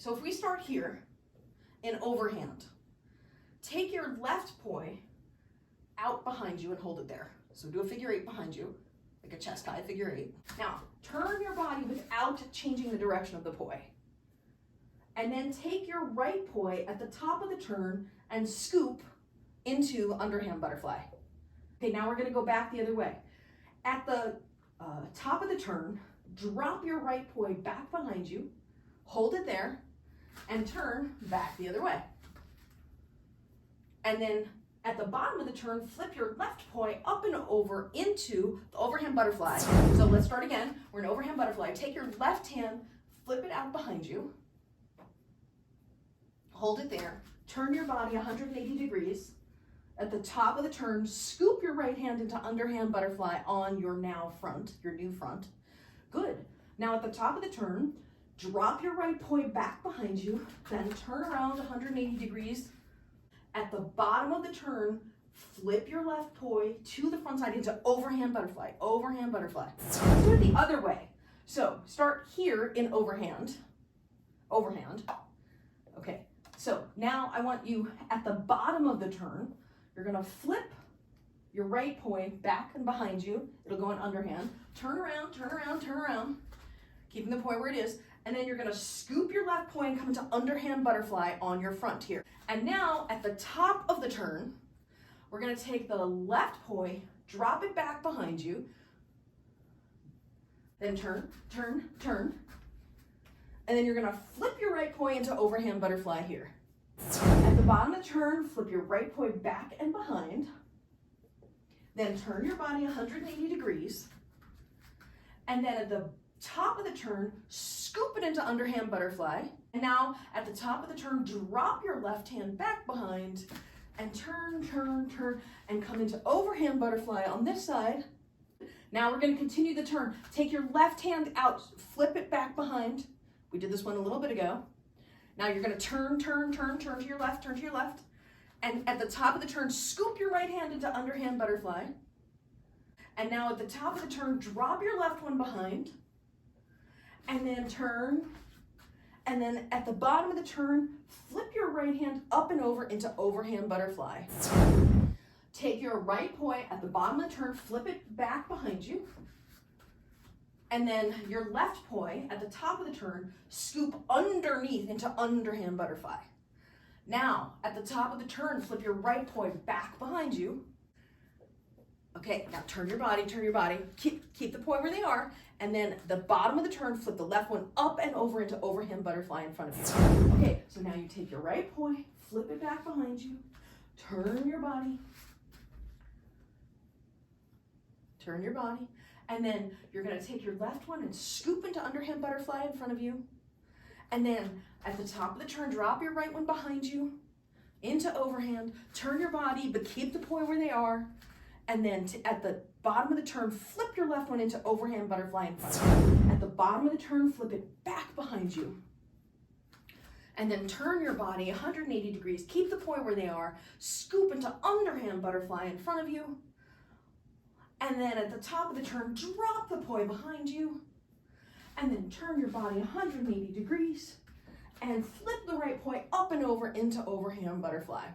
so if we start here in overhand, take your left poi out behind you and hold it there. So do a figure 8 behind you, like a chest high figure 8. Now, turn your body without changing the direction of the poi. And then take your right poi at the top of the turn and scoop into underhand butterfly. Okay, now we're gonna go back the other way. At the top of the turn, drop your right poi back behind you, hold it there, and turn back the other way. And then at the bottom of the turn, flip your left poi up and over into the overhand butterfly. So let's start again. We're in overhand butterfly. Take your left hand, flip it out behind you, hold it there, turn your body 180 degrees. At the top of the turn, scoop your right hand into underhand butterfly on your now front, your new front. Good. Now at the top of the turn, drop your right poi back behind you, then turn around 180 degrees. At the bottom of the turn, flip your left poi to the front side into overhand butterfly, overhand butterfly. Let's do it the other way. So start here in overhand, overhand. Okay, so now I want you at the bottom of the turn, you're gonna flip your right poi back and behind you. It'll go in underhand. Turn around, turn around, turn around, keeping the poi where it is. And then you're gonna scoop your left poi and come into underhand butterfly on your front here. And now at the top of the turn, we're gonna take the left poi, drop it back behind you, then turn, turn, turn. And then you're gonna flip your right poi into overhand butterfly here. At the bottom of the turn, flip your right poi back and behind, then turn your body 180 degrees. And then at the top of the turn, scoop it into underhand butterfly. And now at the top of the turn, drop your left hand back behind and turn, turn, turn, and come into overhand butterfly on this side. Now we're gonna continue the turn. Take your left hand out, flip it back behind. We did this one a little bit ago. Now you're gonna turn, turn, turn, turn to your left, turn to your left. And at the top of the turn, scoop your right hand into underhand butterfly. And now at the top of the turn, drop your left one behind. And then turn. And then at the bottom of the turn, flip your right hand up and over into overhand butterfly. Take your right poi at the bottom of the turn, flip it back behind you. And then your left poi at the top of the turn, scoop underneath into underhand butterfly. Now, at the top of the turn, flip your right poi back behind you. Okay, now turn your body, keep the poi where they are, and then the bottom of the turn, flip the left one up and over into overhand butterfly in front of you. Okay, so now you take your right poi, flip it back behind you, turn your body, and then you're gonna take your left one and scoop into underhand butterfly in front of you. And then at the top of the turn, drop your right one behind you into overhand, turn your body, but keep the poi where they are. And then at the bottom of the turn, flip your left one into overhand butterfly in front of you. At the bottom of the turn, flip it back behind you. And then turn your body 180 degrees, keep the poi where they are, scoop into underhand butterfly in front of you. And then at the top of the turn, drop the poi behind you. And then turn your body 180 degrees and flip the right poi up and over into overhand butterfly.